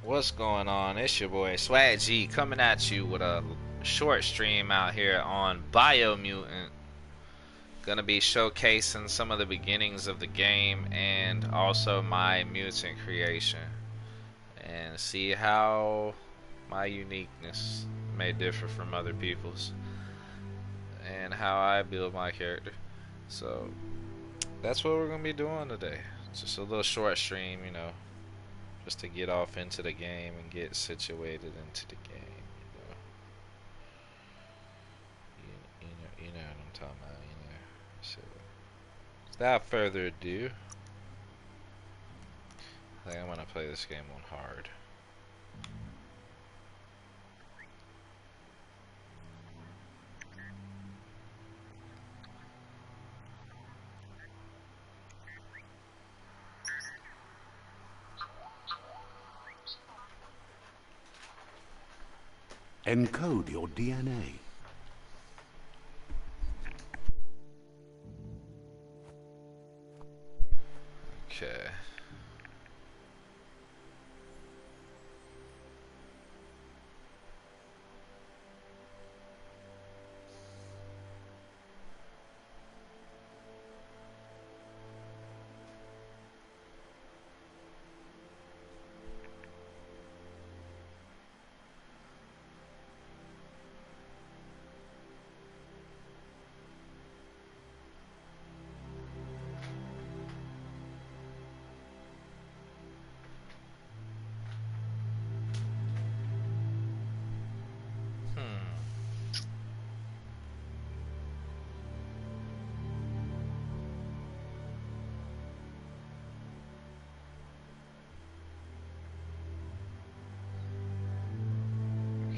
What's going on? It's your boy Swag G coming at you with a short stream out here on Biomutant. Gonna be showcasing some of the beginnings of the game and also my mutant creation, and see how my uniqueness may differ from other people's and how I build my character. So that's what we're gonna be doing today. Just a little short stream, just to get off into the game and get situated into the game. You know what I'm talking about. So, without further ado, I think I'm gonna play this game on hard. Encode your DNA. Okay.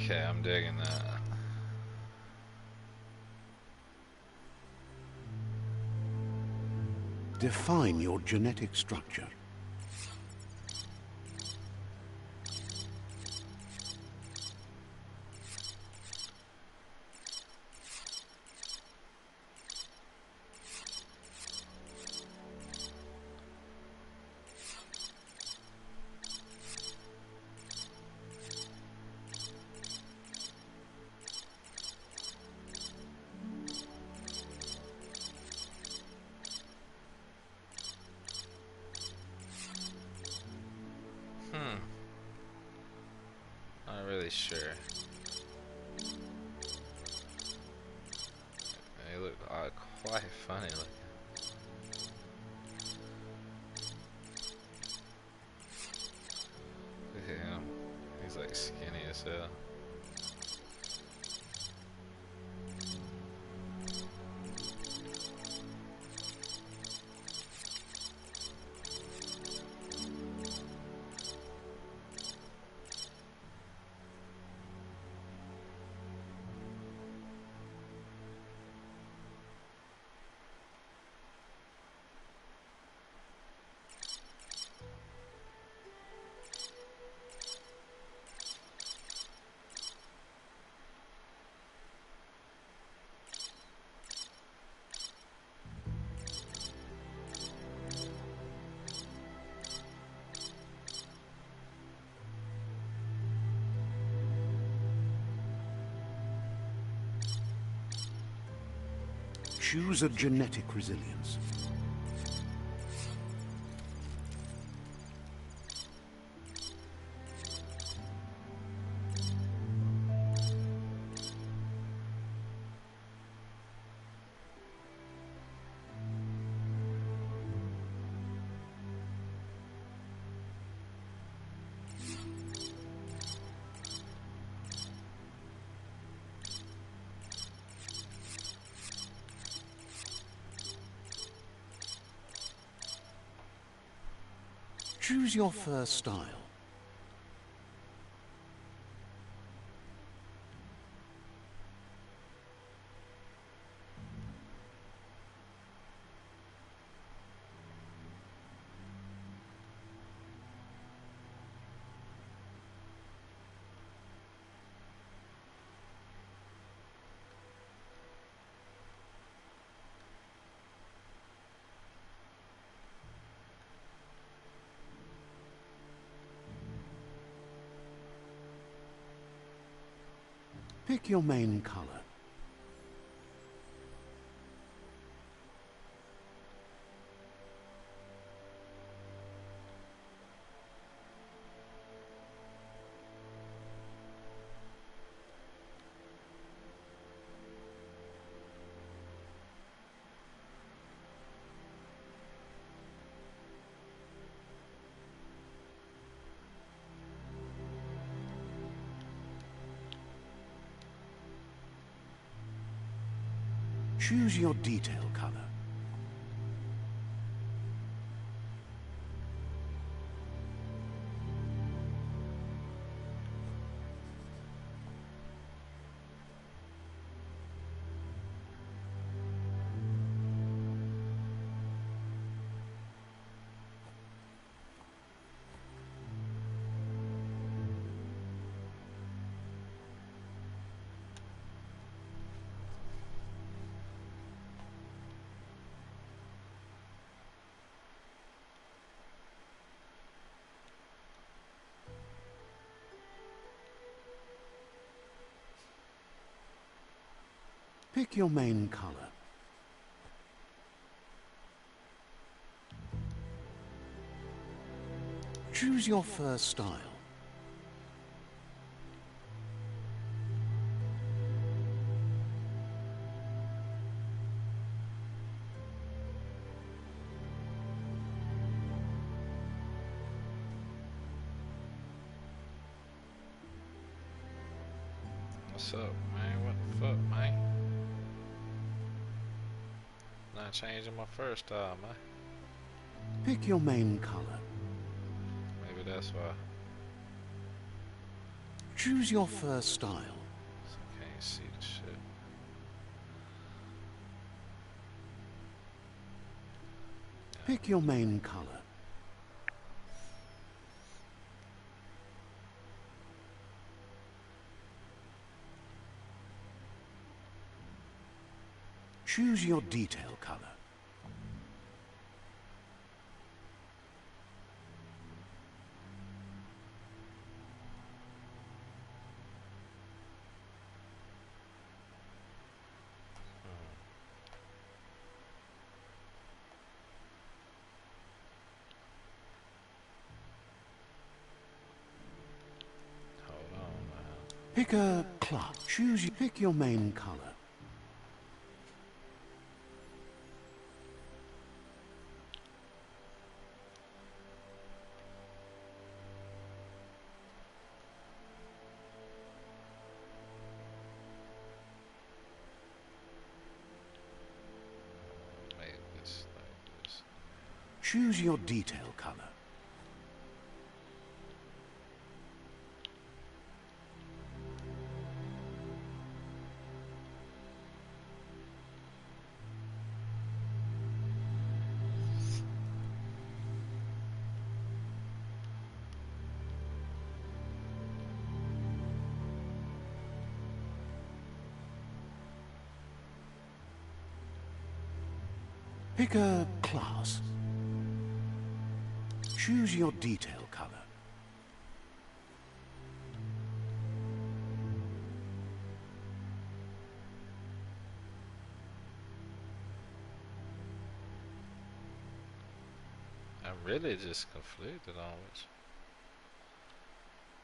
Okay, I'm digging that. Define your genetic structure. Not really sure. They look quite funny looking. Look at him. He's like skinny as hell. Choose a genetic resilience. Choose your first style. Pick your main color. Choose your detail color. Pick your main color. Choose your fur style. What's up, man? What the fuck, man? Not changing my first style, man. Pick your main color. Maybe that's why. Choose your fur style. Can't see the shit. Pick your main color. Choose your detail color. Hold on, man. Pick a club. Pick your main color. Make this like this. Choose your detail color. Pick a class. Choose your detail color. I'm really just conflicted on which.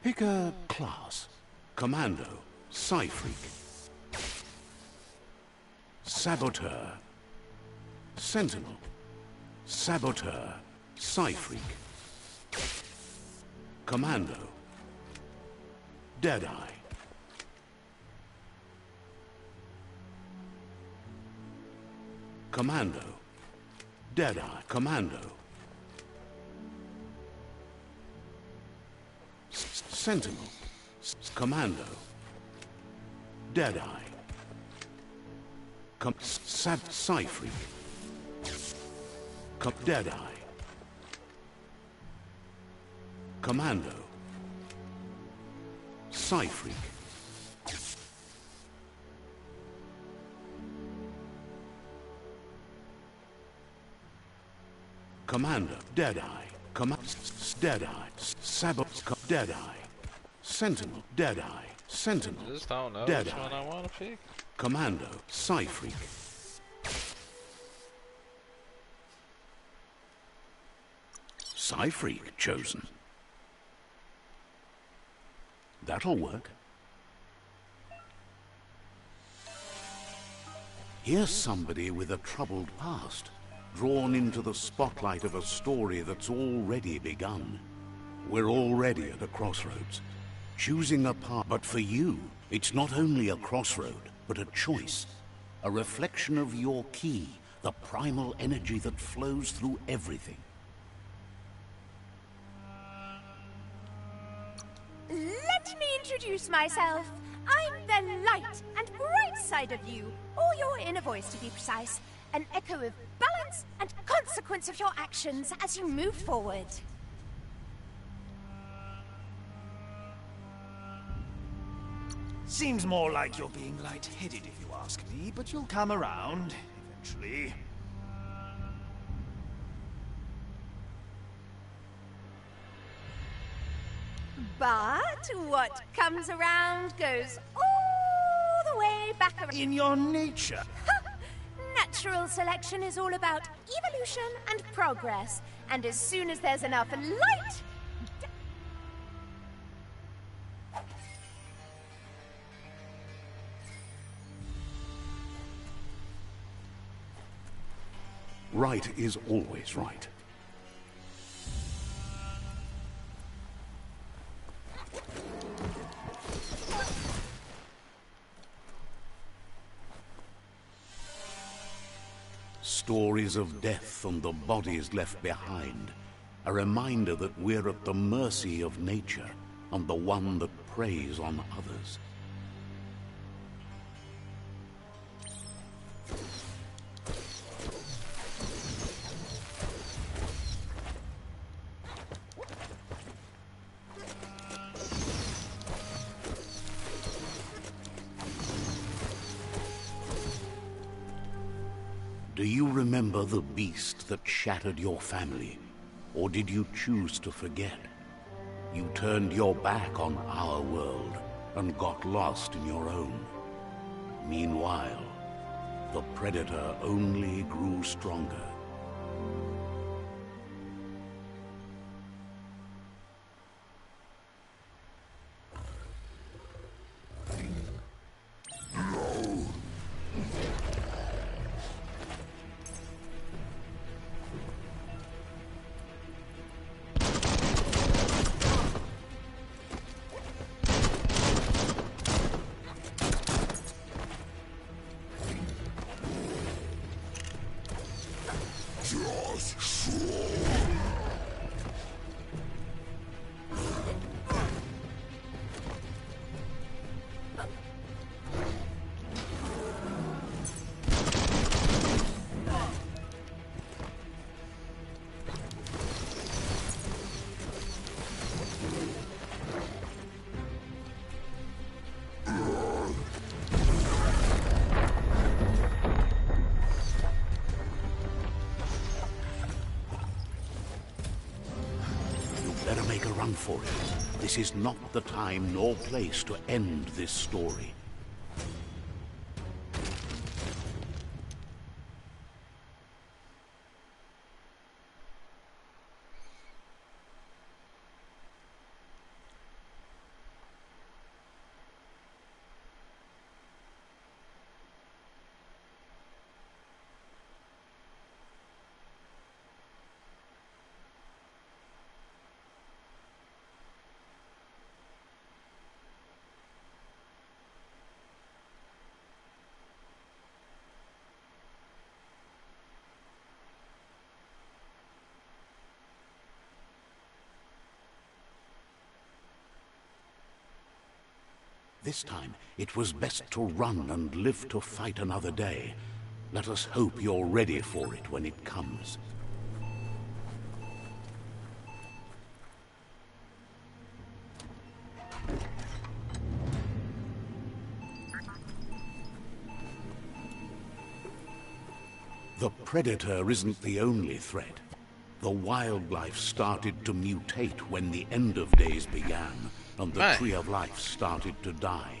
Pick a class. Commando. Psyfreak. Saboteur. Sentinel. Saboteur. Psyfreak. Commando. Deadeye. Commando. Deadeye. Commando. Sentinel. Commando. Deadeye. Psyfreak. Deadeye. Commando. Psyfreak. Commando. Deadeye. Deadeye. Deadeye. Sentinel, Deadeye. Sentinel, I just don't know which Deadeye. one I want to pick. Commando, Psyfreak. Psyfreak chosen. That'll work. Here's somebody with a troubled past, drawn into the spotlight of a story that's already begun. We're already at a crossroads, choosing a path. But for you, it's not only a crossroad, but a choice. A reflection of your key, the primal energy that flows through everything. Let me introduce myself. I'm the light and bright side of you, or your inner voice to be precise. An echo of balance and consequence of your actions as you move forward. Seems more like you're being light-headed if you ask me, but you'll come around, eventually. But what comes around goes all the way back around. In your nature. Natural selection is all about evolution and progress. And as soon as there's enough light... Right is always right. Stories of death and the bodies left behind. A reminder that we're at the mercy of nature and the one that preys on others. Do you remember the beast that shattered your family? Or did you choose to forget? You turned your back on our world and got lost in your own. Meanwhile, the Predator only grew stronger. Better make a run for it. This is not the time nor place to end this story. This time, it was best to run and live to fight another day. Let us hope you're ready for it when it comes. The Predator isn't the only threat. The wildlife started to mutate when the end of days began, and the Man. Tree of Life started to die.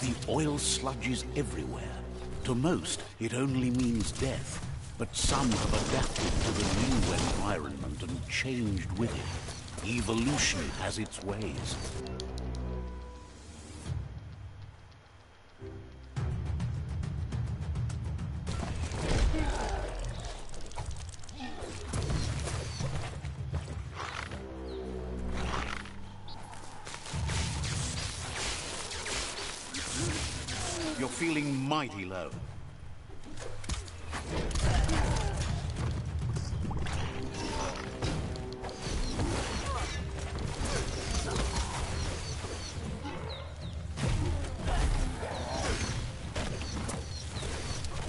The oil sludges everywhere. To most, it only means death, but some have adapted to the new environment and changed with it. Evolution has its ways. You're feeling mighty low.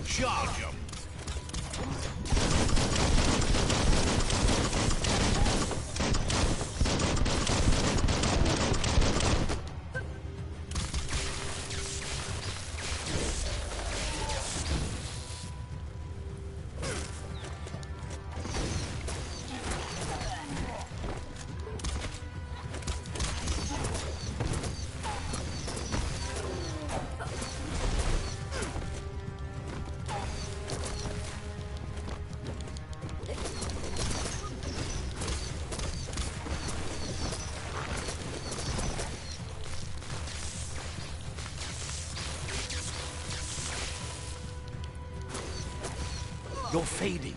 Charge 'em! You're fading.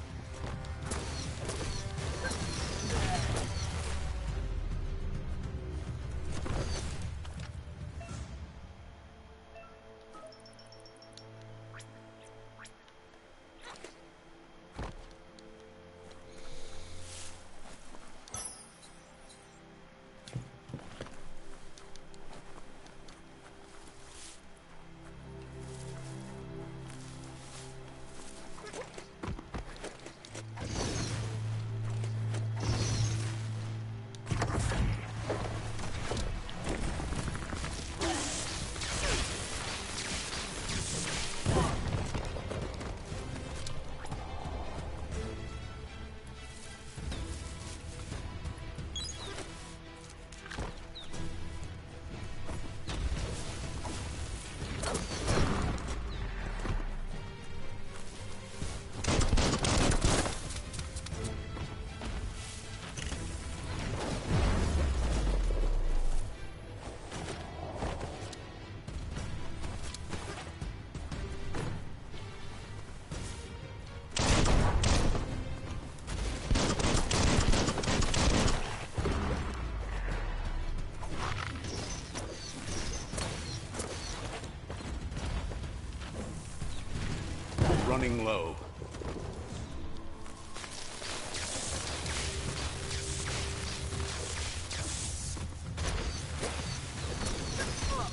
Running low.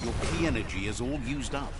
Your key energy is all used up.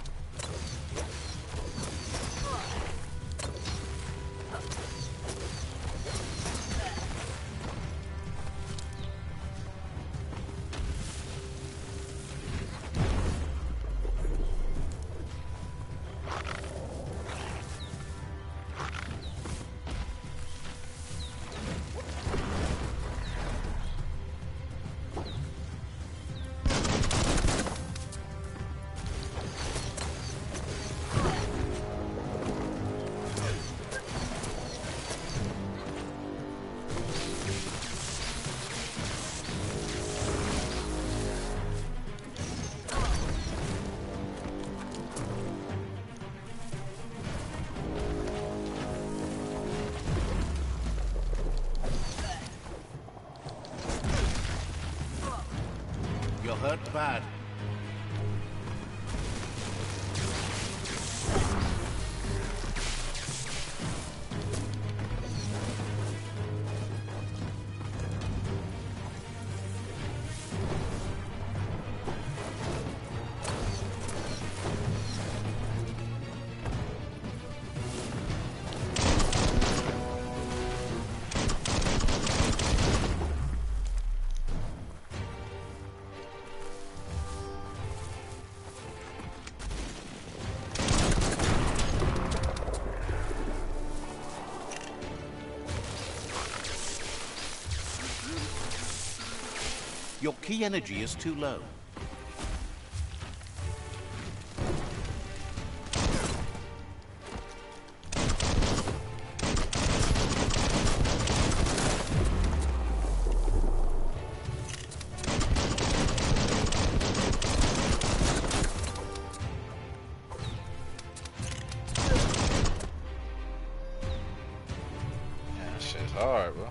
You're hurt bad. Your key energy is too low. Yeah, shit's hard, bro.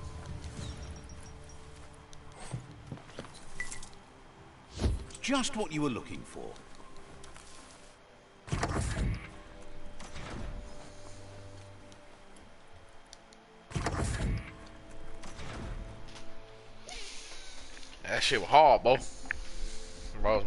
Just what you were looking for. That shit was hard, bro. Bro.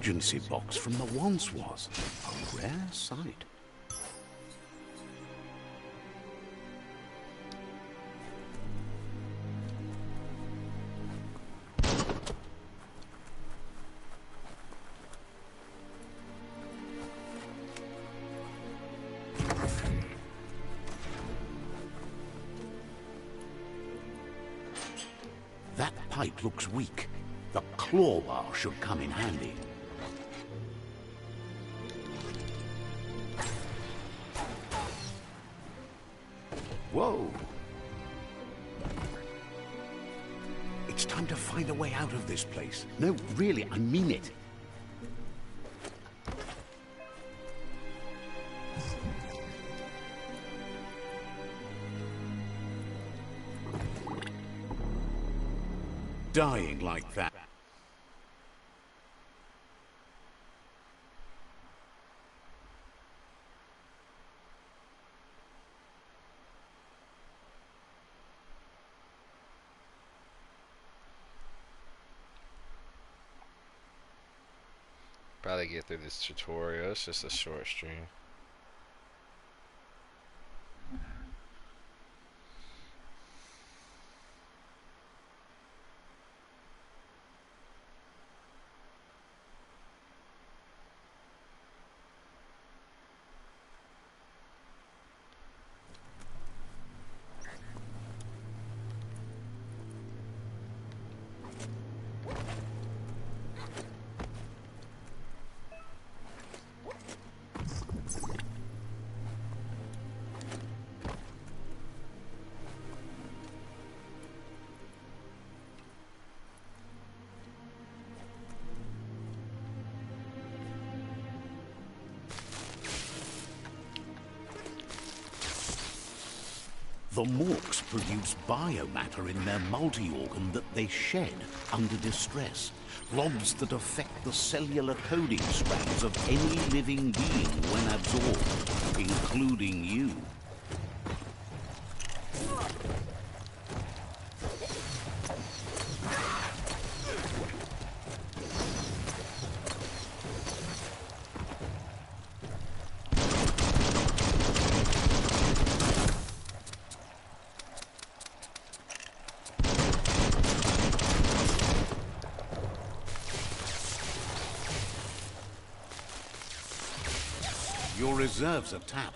emergency box from the once was. A rare sight. That pipe looks weak. The claw bar should come in handy. Whoa! It's time to find a way out of this place. No, really, I mean it. Dying like that. Probably get through this tutorial. It's just a short stream. The Morks produce biomatter in their multi-organ that they shed under distress. Blobs that affect the cellular coding strands of any living being when absorbed, including you. Your reserves are tapped.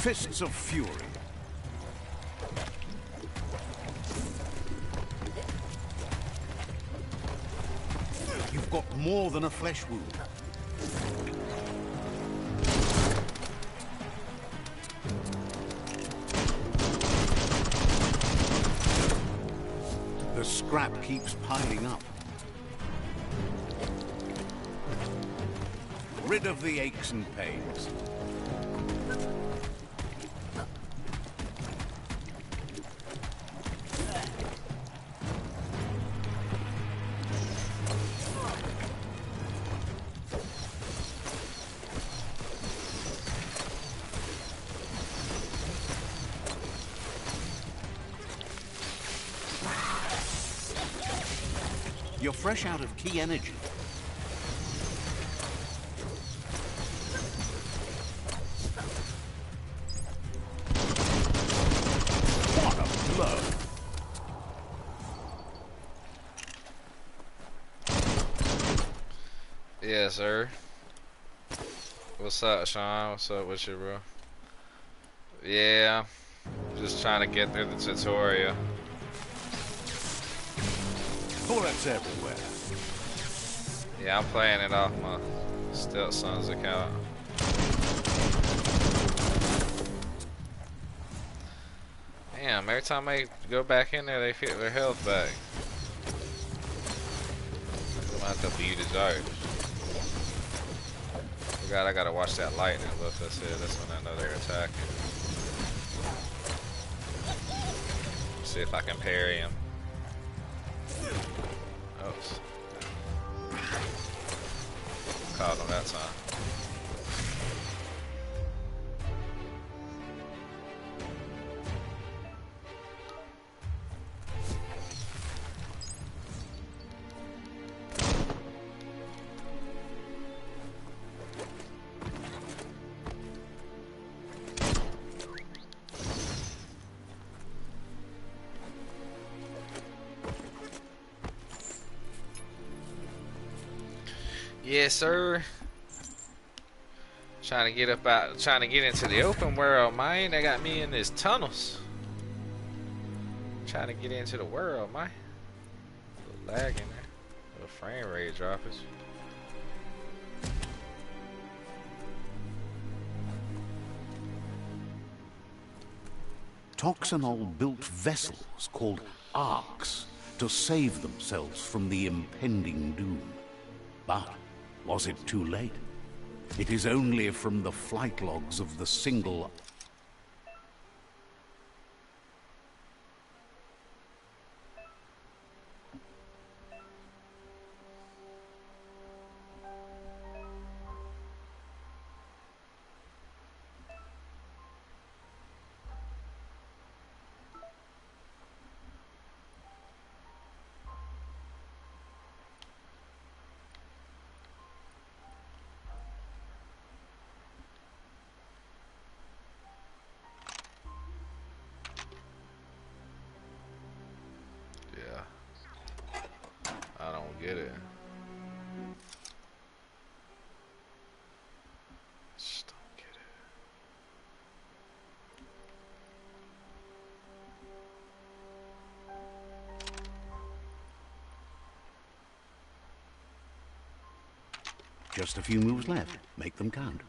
Fists of Fury. You've got more than a flesh wound. The scrap keeps piling up. Rid of the aches and pains. You're fresh out of key energy. What a blow! Yeah, sir. What's up, Sean? What's up with you, bro? Yeah, just trying to get through the tutorial. Bullets everywhere. Yeah, I'm playing it off my stepson's account. Damn, every time I go back in there, they get their health back. I'm gonna have to beat his art. Forgot I gotta watch that lightning look. That's it. That's when I know they're attacking. See if I can parry him. Oops. Caught him that time. Yes, sir. Trying to get into the open world, man. They got me in these tunnels. Trying to get into the world, man. A little lag in there. A little frame rate droppage. Toxanol built vessels called arks to save themselves from the impending doom. But was it too late? It is only from the flight logs of the single... I don't get it. Just don't get it. Just a few moves left. Make them count.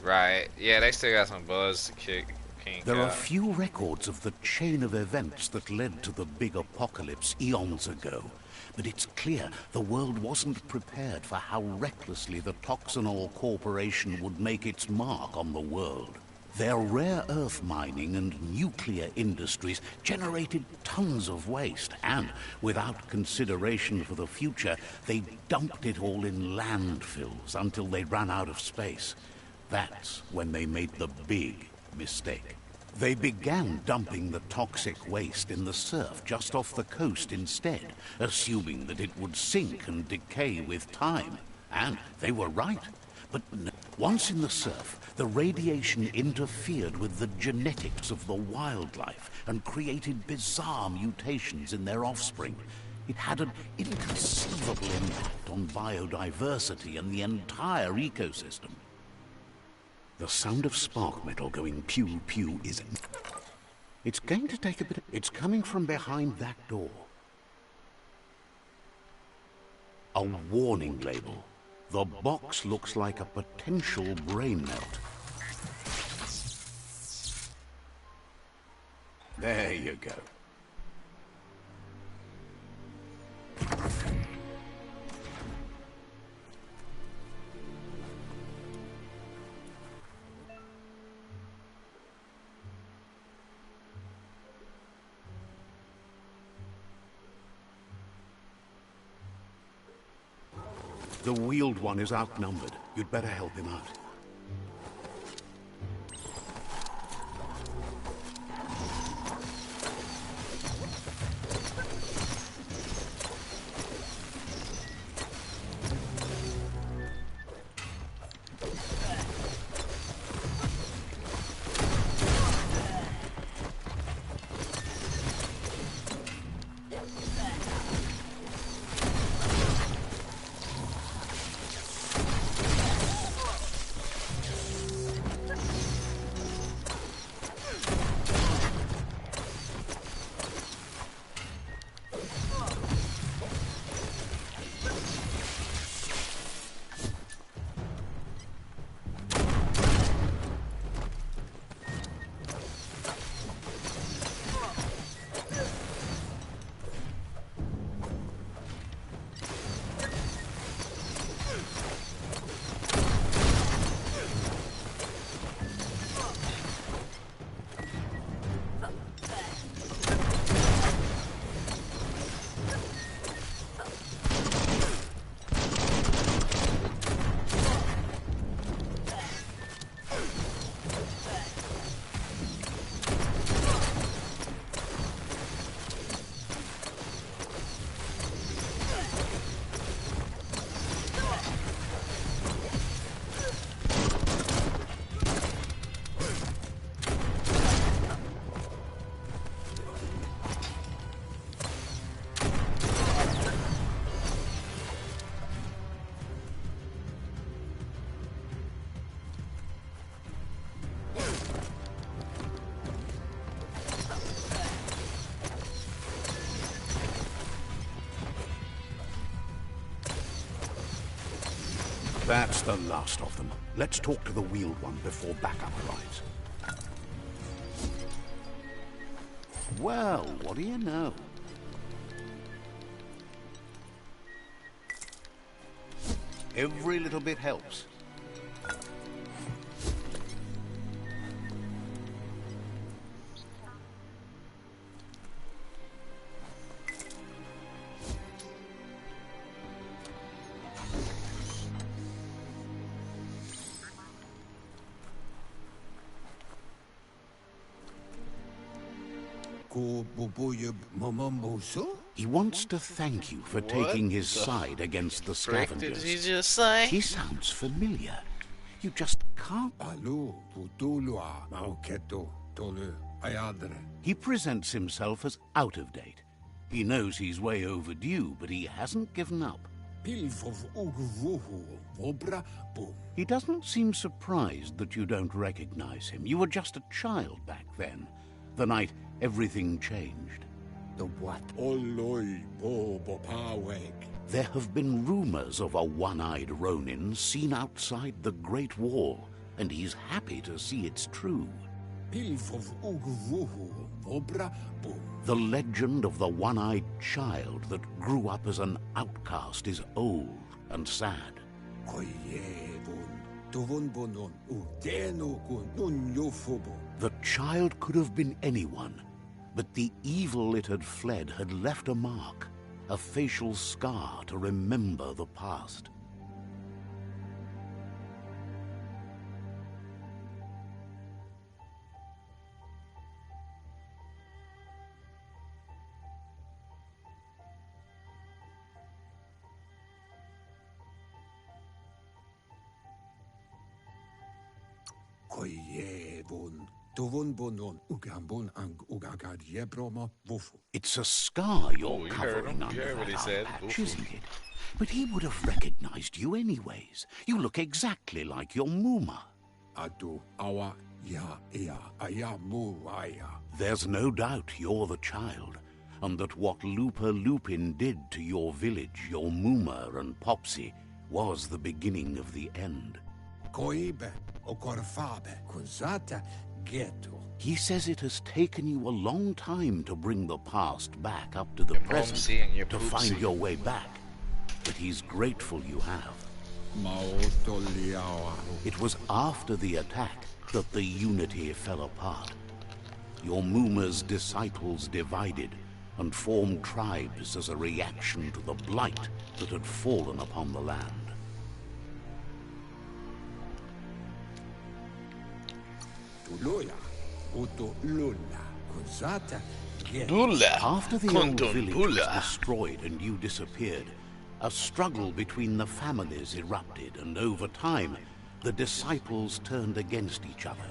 Right. Yeah, they still got some buzz to kick. There are few records of the chain of events that led to the big apocalypse eons ago, but it's clear the world wasn't prepared for how recklessly the Toxanol Corporation would make its mark on the world. Their rare earth mining and nuclear industries generated tons of waste, and without consideration for the future, they dumped it all in landfills until they ran out of space. That's when they made the big mistake. They began dumping the toxic waste in the surf just off the coast instead, assuming that it would sink and decay with time. And they were right. But once in the surf, the radiation interfered with the genetics of the wildlife and created bizarre mutations in their offspring. It had an inconceivable impact on biodiversity and the entire ecosystem. The sound of spark metal going pew-pew is... It's going to take a bit of... It's coming from behind that door. A warning label. The box looks like a potential brain melt. There you go. The wheeled one is outnumbered. You'd better help him out. That's the last of them. Let's talk to the wheeled one before backup arrives. Well, what do you know? Every little bit helps. He wants to thank you for taking his side against the scavengers. Did he just say? He sounds familiar. You just can't... He presents himself as out of date. He knows he's way overdue, but he hasn't given up. He doesn't seem surprised that you don't recognize him. You were just a child back then, the night everything changed. The what? There have been rumors of a one-eyed Ronin seen outside the Great Wall, and he's happy to see it's true. The legend of the one-eyed child that grew up as an outcast is old and sad. The child could have been anyone, but the evil it had fled had left a mark, a facial scar to remember the past. It's a scar you're covering under that patch, isn't it? But he would have recognized you anyways. You look exactly like your Muma. There's no doubt you're the child, and that what Lupa Lupin did to your village, your Muma and Popsy, was the beginning of the end. He says it has taken you a long time to bring the past back up to the present, to find your way back. But he's grateful you have. It was after the attack that the unity fell apart. Your Muma's disciples divided and formed tribes as a reaction to the blight that had fallen upon the land. After the old village was destroyed and you disappeared, a struggle between the families erupted, and over time, the disciples turned against each other.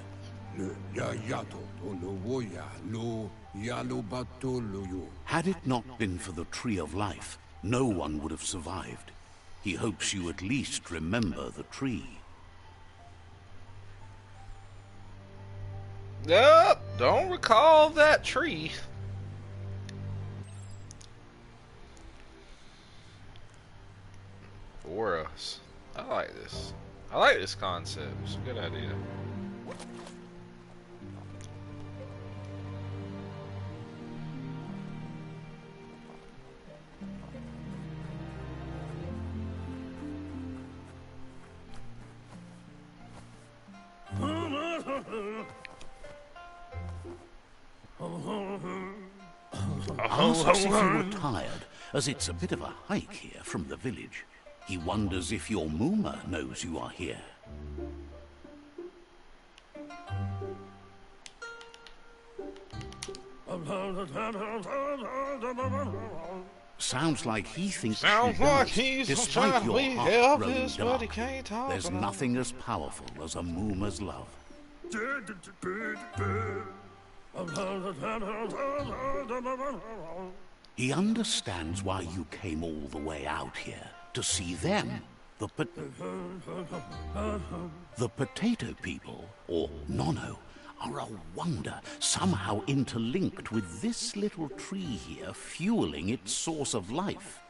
Had it not been for the Tree of Life, no one would have survived. He hopes you at least remember the tree. Nope, don't recall that tree. Auras. I like this. I like this concept. It's a good idea. Asks if you were tired, as it's a bit of a hike here from the village. He wonders if your Muma knows you are here. Sounds like he thinks despite your heart-growing dark, there's nothing as powerful as a Muma's love. He understands why you came all the way out here, to see them. The potato people, or Nono, are a wonder, somehow interlinked with this little tree here, fueling its source of life.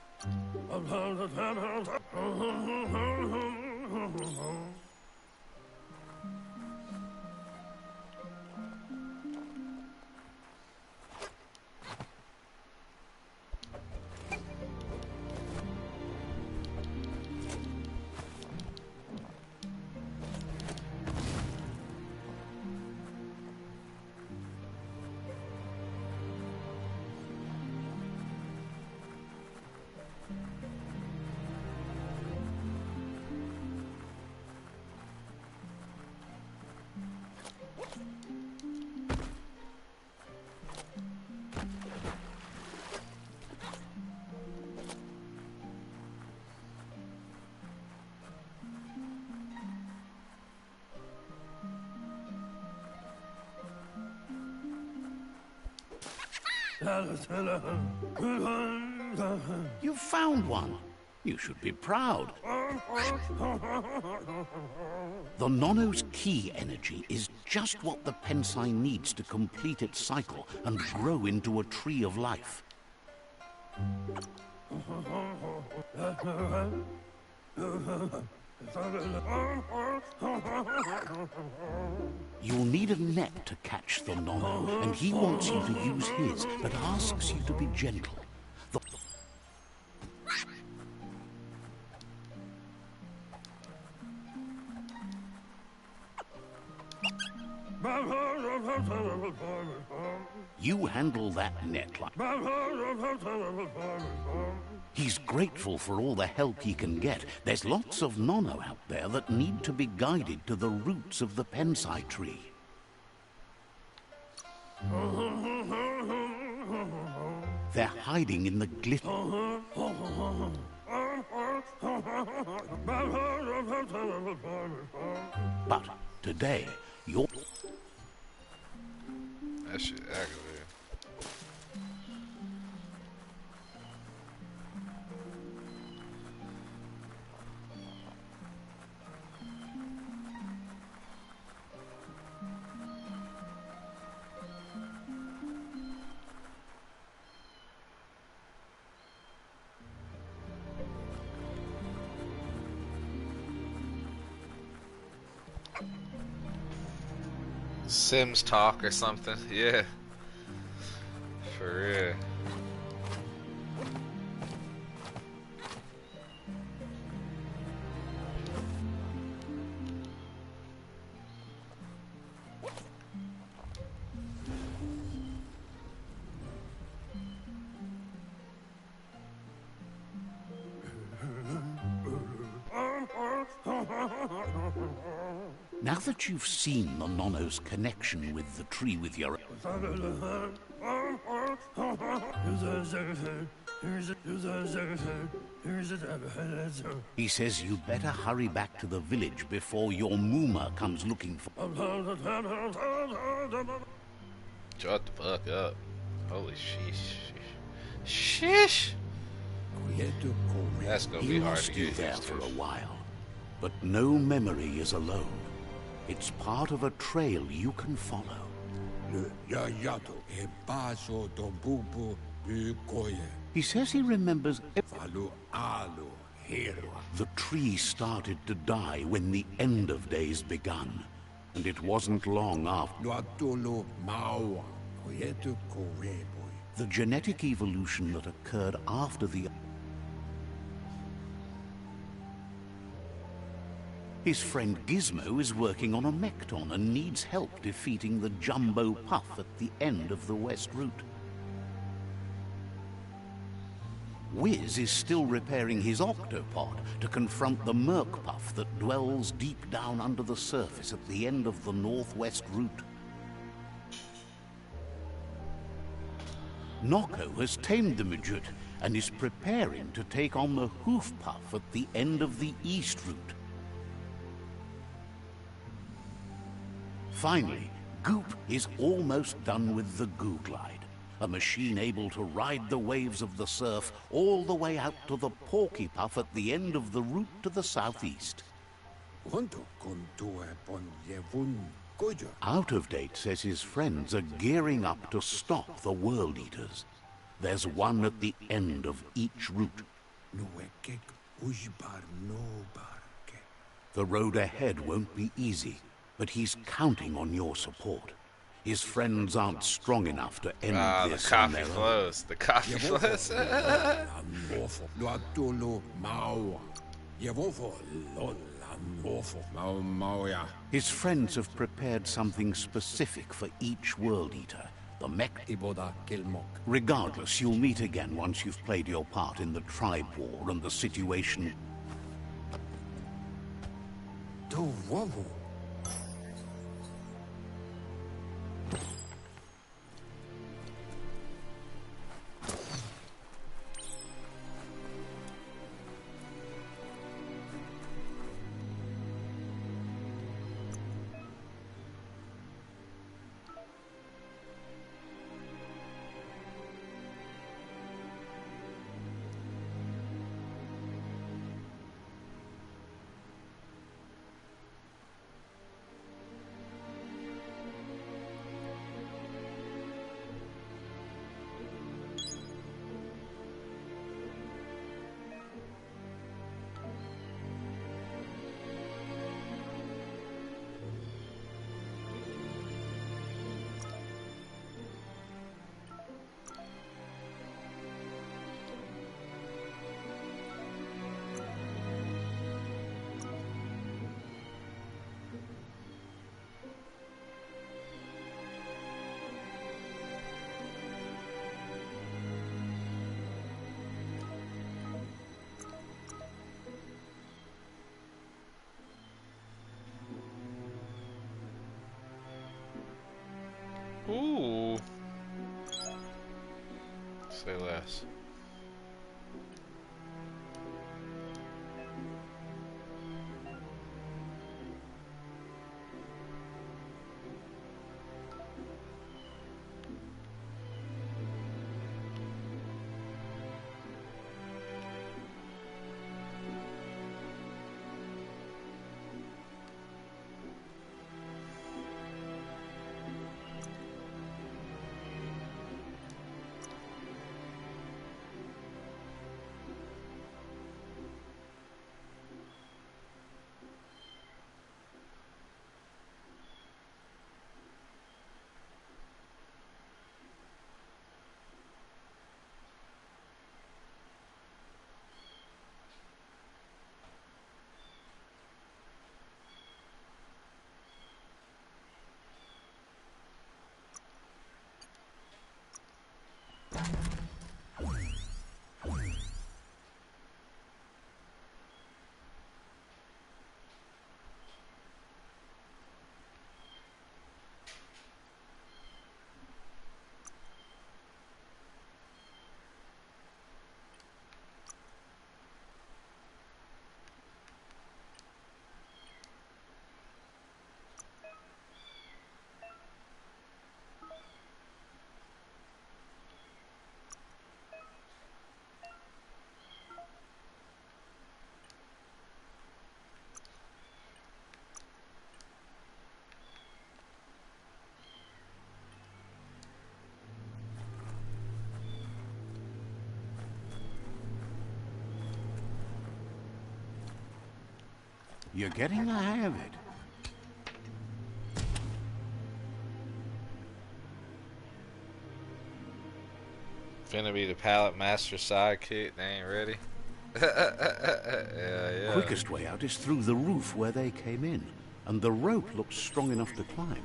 You found one. You should be proud. The Nono's key energy is just what the Pensai needs to complete its cycle and grow into a tree of life. You'll need a net to catch the Nono, and he wants you to use his, but asks you to be gentle. You handle that net like... He's grateful for all the help he can get. There's lots of Nono out there that need to be guided to the roots of the Pensai tree. They're hiding in the glitter. But today, you're... That shit aggravating. Sims talk or something, yeah. For real. Now that you've seen the Nono's connection with the tree with your... He says you better hurry back to the village before your Muma comes looking for... Shut the fuck up. Holy sheesh. Sheesh! That's gonna be hard to He lost you get there used for to. a while. But no memory is alone. It's part of a trail you can follow. He says he remembers the tree started to die when the end of days begun. And it wasn't long after. The genetic evolution that occurred after the... His friend Gizmo is working on a Mekton and needs help defeating the Jumbo Puff at the end of the West Route. Wiz is still repairing his Octopod to confront the Merc Puff that dwells deep down under the surface at the end of the Northwest Route. Noko has tamed the Midget and is preparing to take on the Hoof Puff at the end of the East Route. Finally, Goop is almost done with the Goo Glide, a machine able to ride the waves of the surf all the way out to the Porky Puff at the end of the route to the southeast. Out of Date says his friends are gearing up to stop the World Eaters. There's one at the end of each route. The road ahead won't be easy, but he's counting on your support. His friends aren't strong enough to end The this on coffee their own. flows. The coffee flows. His friends have prepared something specific for each World Eater, the mech. Regardless, you'll meet again once you've played your part in the tribe war and the situation. Ooh. Say less. You're getting the hang of it. Finna be the Pallet Master sidekick. They ain't ready. Yeah. Quickest way out is through the roof where they came in, and the rope looks strong enough to climb.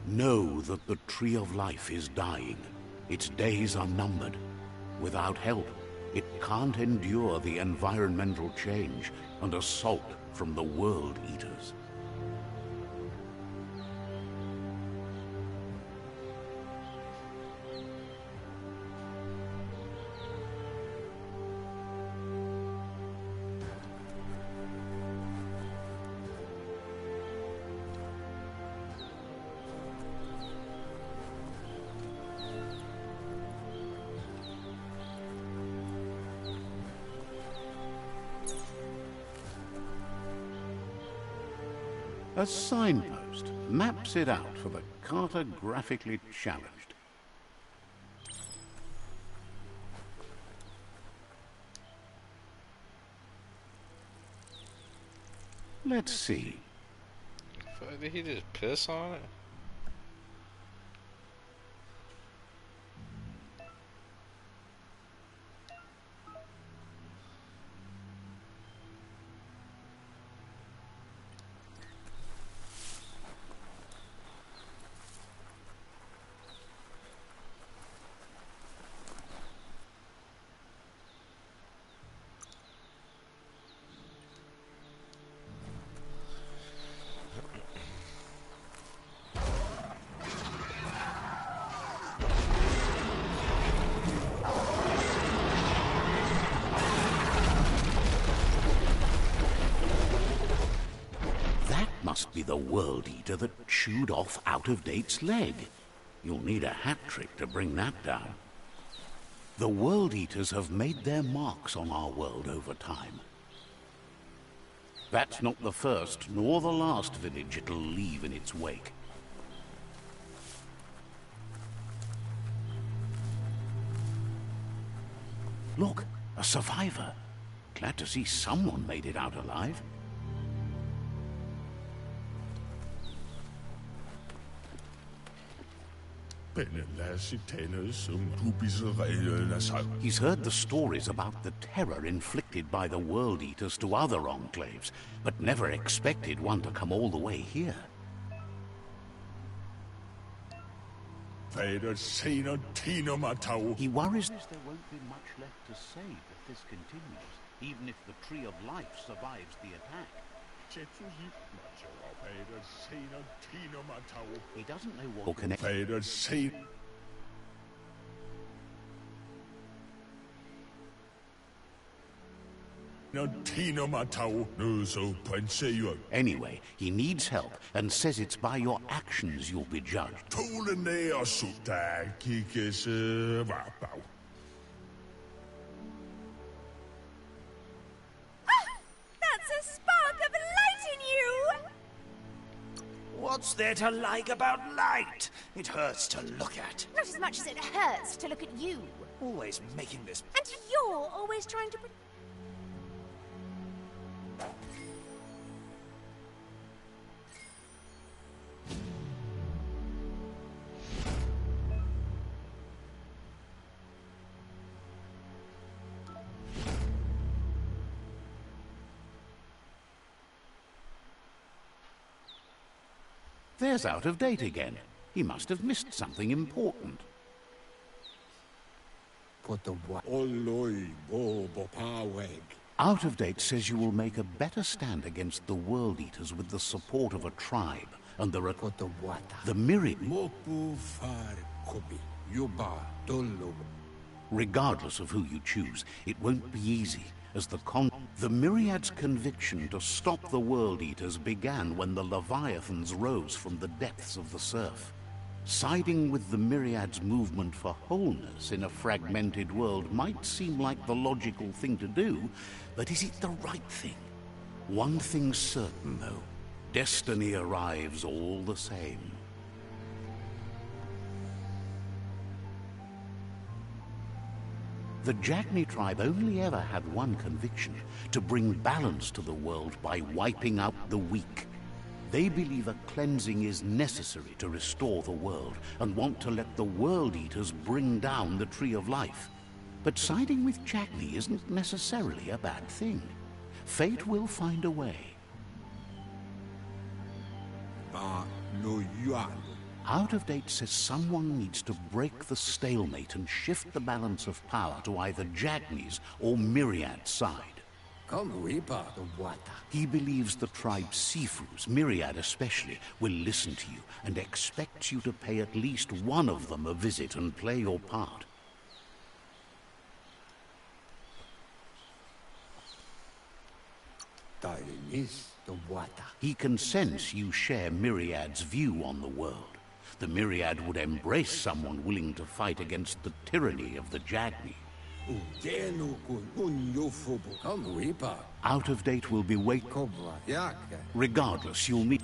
Know that the Tree of Life is dying. Its days are numbered. Without help, it can't endure the environmental change and assault from the World Eaters. A signpost maps it out for the cartographically challenged. Let's see. Did he just piss on it? Must be the World Eater that chewed off Out-of-Date's leg. You'll need a hat trick to bring that down. The World Eaters have made their marks on our world over time. That's not the first nor the last village it'll leave in its wake. Look, a survivor. Glad to see someone made it out alive. He's heard the stories about the terror inflicted by the World Eaters to other enclaves, but never expected one to come all the way here. He worries there won't be much left to save if this continues, even if the Tree of Life survives the attack. He doesn't know what can Anyway, he needs help and says it's by your actions you'll be judged. What's there to like about light? It hurts to look at. Not as much as it hurts to look at you. Always making this... And you're always trying to... There's Out-of-Date again. He must have missed something important. Out-of-Date says you will make a better stand against the World Eaters with the support of a tribe and the myriad. Regardless of who you choose, it won't be easy, as the Myriad's conviction to stop the World Eaters began when the Leviathans rose from the depths of the surf. Siding with the Myriad's movement for wholeness in a fragmented world might seem like the logical thing to do, but is it the right thing? One thing's certain, though. Destiny arrives all the same. The Jagni tribe only ever had one conviction: to bring balance to the world by wiping out the weak. They believe a cleansing is necessary to restore the world, and want to let the World Eaters bring down the Tree of Life. But siding with Jagni isn't necessarily a bad thing. Fate will find a way. Out-of-Date says someone needs to break the stalemate and shift the balance of power to either Jagni's or Myriad's side. He believes the tribe Sifus, Myriad especially, will listen to you and expects you to pay at least one of them a visit and play your part. He can sense you share Myriad's view on the world. The Myriad would embrace someone willing to fight against the tyranny of the Jagni. Out-of-Date will be waiting. Regardless, you'll meet...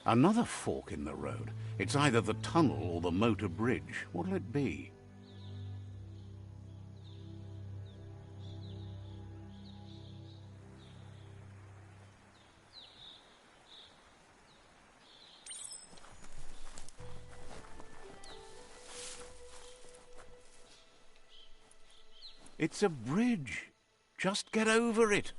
Another fork in the road. It's either the tunnel or the motor bridge. What'll it be? It's a bridge. Just get over it.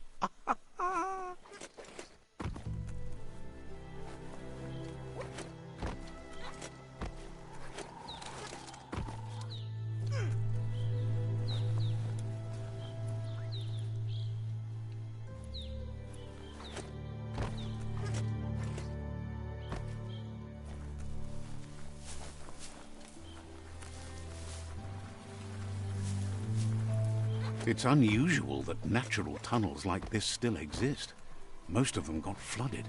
It's unusual that natural tunnels like this still exist. Most of them got flooded.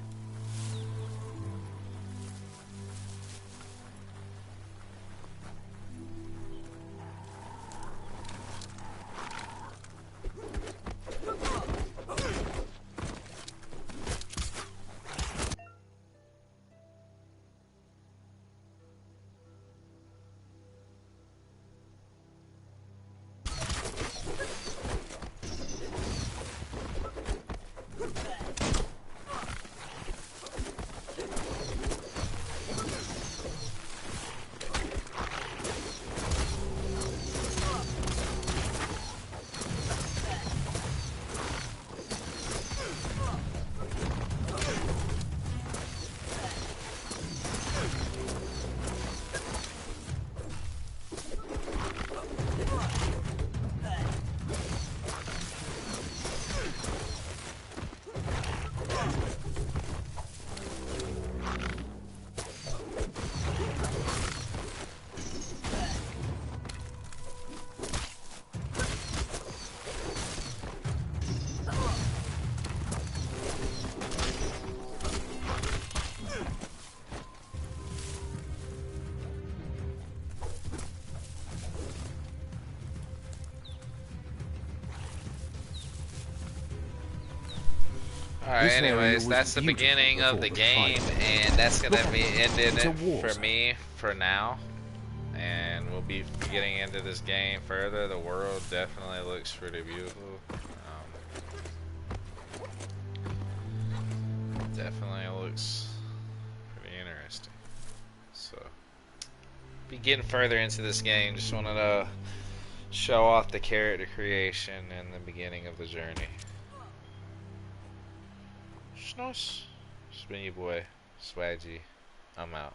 Alright, anyways, that's the beginning of the game, and that's gonna be ending it for me for now. And we'll be getting into this game further. The world definitely looks pretty beautiful. Definitely looks pretty interesting. So, be getting further into this game. Just wanted to show off the character creation and the beginning of the journey. Nice. It's been your boy, SWAGGE. I'm out.